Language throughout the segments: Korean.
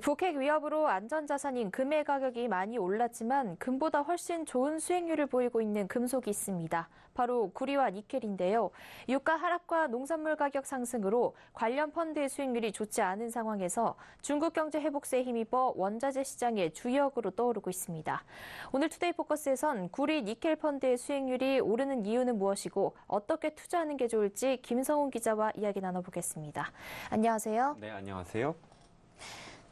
북핵 위협으로 안전자산인 금의 가격이 많이 올랐지만 금보다 훨씬 좋은 수익률을 보이고 있는 금속이 있습니다. 바로 구리와 니켈인데요. 유가 하락과 농산물 가격 상승으로 관련 펀드의 수익률이 좋지 않은 상황에서 중국 경제 회복세에 힘입어 원자재 시장의 주역으로 떠오르고 있습니다. 오늘 투데이 포커스에선 구리 니켈 펀드의 수익률이 오르는 이유는 무엇이고 어떻게 투자하는 게 좋을지 김성훈 기자와 이야기 나눠보겠습니다. 안녕하세요. 네, 안녕하세요.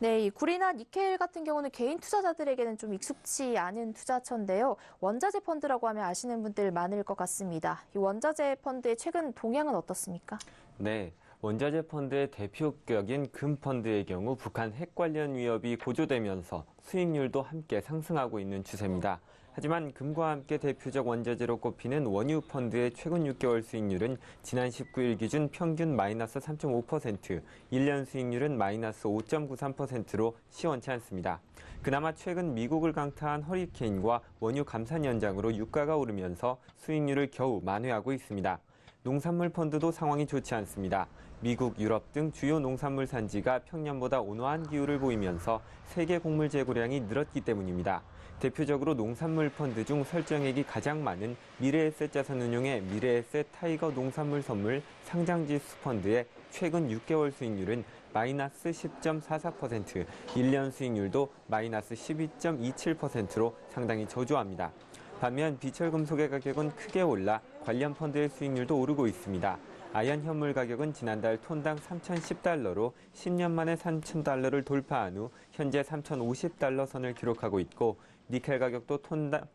네, 이 구리나 니켈 같은 경우는 개인 투자자들에게는 좀 익숙치 않은 투자처인데요. 원자재 펀드라고 하면 아시는 분들 많을 것 같습니다. 이 원자재 펀드의 최근 동향은 어떻습니까? 네, 원자재 펀드의 대표격인 금 펀드의 경우 북한 핵 관련 위협이 고조되면서 수익률도 함께 상승하고 있는 추세입니다. 하지만 금과 함께 대표적 원자재로 꼽히는 원유 펀드의 최근 6개월 수익률은 지난 19일 기준 평균 마이너스 3.5%, 1년 수익률은 마이너스 5.93%로 시원치 않습니다. 그나마 최근 미국을 강타한 허리케인과 원유 감산 현장으로 유가가 오르면서 수익률을 겨우 만회하고 있습니다. 농산물 펀드도 상황이 좋지 않습니다. 미국, 유럽 등 주요 농산물 산지가 평년보다 온화한 기후를 보이면서 세계 곡물 재고량이 늘었기 때문입니다. 대표적으로 농산물 펀드 중 설정액이 가장 많은 미래에셋 자산운용의 미래에셋 타이거 농산물 선물 상장지수 펀드의 최근 6개월 수익률은 마이너스 10.44%, 1년 수익률도 마이너스 12.27%로 상당히 저조합니다. 반면 비철금속의 가격은 크게 올라 관련 펀드의 수익률도 오르고 있습니다. 아연 현물 가격은 지난달 톤당 3,010달러로 10년 만에 3,000달러를 돌파한 후 현재 3,050달러 선을 기록하고 있고 니켈 가격도 톤당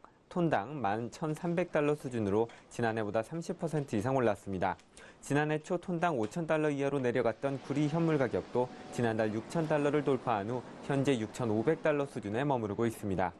11,300달러 수준으로 지난해보다 30% 이상 올랐습니다. 지난해 초 톤당 5,000달러 이하로 내려갔던 구리 현물 가격도 지난달 6,000달러를 돌파한 후 현재 6,500달러 수준에 머무르고 있습니다.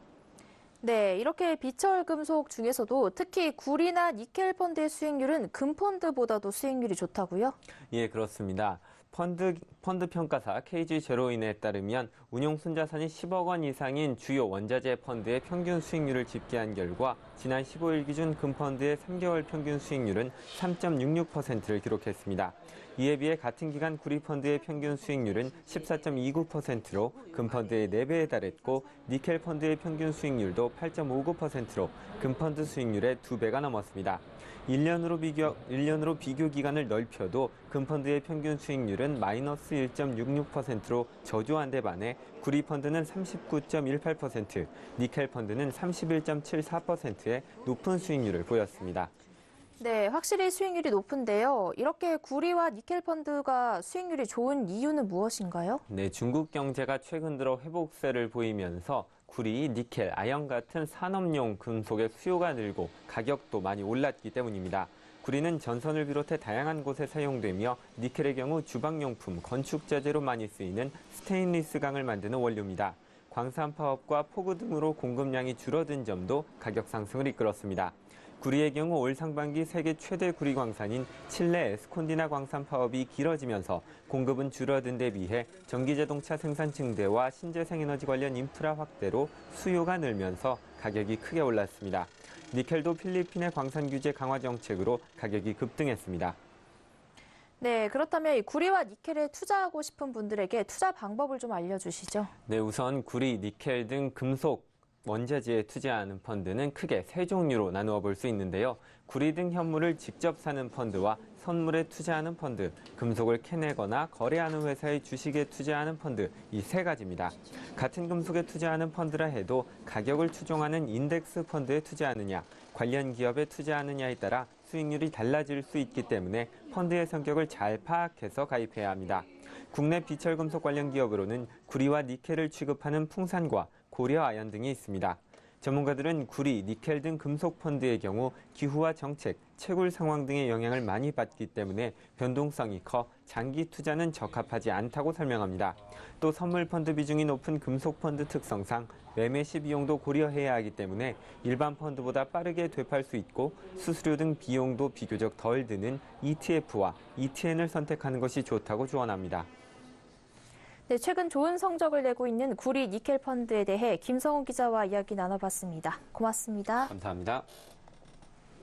네, 이렇게 비철 금속 중에서도 특히 구리나 니켈 펀드의 수익률은 금 펀드보다도 수익률이 좋다고요? 예, 그렇습니다. 펀드 평가사 KG 제로인에 따르면 운용 순자산이 10억 원 이상인 주요 원자재 펀드의 평균 수익률을 집계한 결과 지난 15일 기준 금펀드의 3개월 평균 수익률은 3.66%를 기록했습니다. 이에 비해 같은 기간 구리펀드의 평균 수익률은 14.29%로 금펀드의 4배에 달했고 니켈 펀드의 평균 수익률도 8.59%로 금펀드 수익률의 2배가 넘었습니다. 1년으로 비교 기간을 넓혀도 금펀드의 평균 수익률은 마이너스 1.66%로 저조한 데 반해 구리펀드는 39.18%, 니켈 펀드는 31.74%의 높은 수익률을 보였습니다. 네, 확실히 수익률이 높은데요. 이렇게 구리와 니켈 펀드가 수익률이 좋은 이유는 무엇인가요? 네, 중국 경제가 최근 들어 회복세를 보이면서 구리, 니켈, 아연 같은 산업용 금속의 수요가 늘고 가격도 많이 올랐기 때문입니다. 구리는 전선을 비롯해 다양한 곳에 사용되며 니켈의 경우 주방용품, 건축자재로 많이 쓰이는 스테인리스 강을 만드는 원료입니다. 광산 파업과 폭우 등으로 공급량이 줄어든 점도 가격 상승을 이끌었습니다. 구리의 경우 올 상반기 세계 최대 구리 광산인 칠레 에스콘디나 광산 파업이 길어지면서 공급은 줄어든 데 비해 전기자동차 생산 증대와 신재생에너지 관련 인프라 확대로 수요가 늘면서 가격이 크게 올랐습니다. 니켈도 필리핀의 광산 규제 강화 정책으로 가격이 급등했습니다. 네, 그렇다면 이 구리와 니켈에 투자하고 싶은 분들에게 투자 방법을 좀 알려주시죠. 네, 우선 구리, 니켈 등 금속 원자재에 투자하는 펀드는 크게 세 종류로 나누어 볼 수 있는데요. 구리 등 현물을 직접 사는 펀드와 선물에 투자하는 펀드, 금속을 캐내거나 거래하는 회사의 주식에 투자하는 펀드, 이 세 가지입니다. 같은 금속에 투자하는 펀드라 해도 가격을 추종하는 인덱스 펀드에 투자하느냐, 관련 기업에 투자하느냐에 따라 수익률이 달라질 수 있기 때문에 펀드의 성격을 잘 파악해서 가입해야 합니다. 국내 비철금속 관련 기업으로는 구리와 니켈을 취급하는 풍산과 고려아연 등이 있습니다. 전문가들은 구리, 니켈 등 금속 펀드의 경우 기후와 정책, 채굴 상황 등의 영향을 많이 받기 때문에 변동성이 커 장기 투자는 적합하지 않다고 설명합니다. 또 선물 펀드 비중이 높은 금속 펀드 특성상 매매 시 비용도 고려해야 하기 때문에 일반 펀드보다 빠르게 되팔 수 있고 수수료 등 비용도 비교적 덜 드는 ETF와 ETN을 선택하는 것이 좋다고 조언합니다. 네, 최근 좋은 성적을 내고 있는 구리 니켈 펀드에 대해 김성훈 기자와 이야기 나눠봤습니다. 고맙습니다. 감사합니다.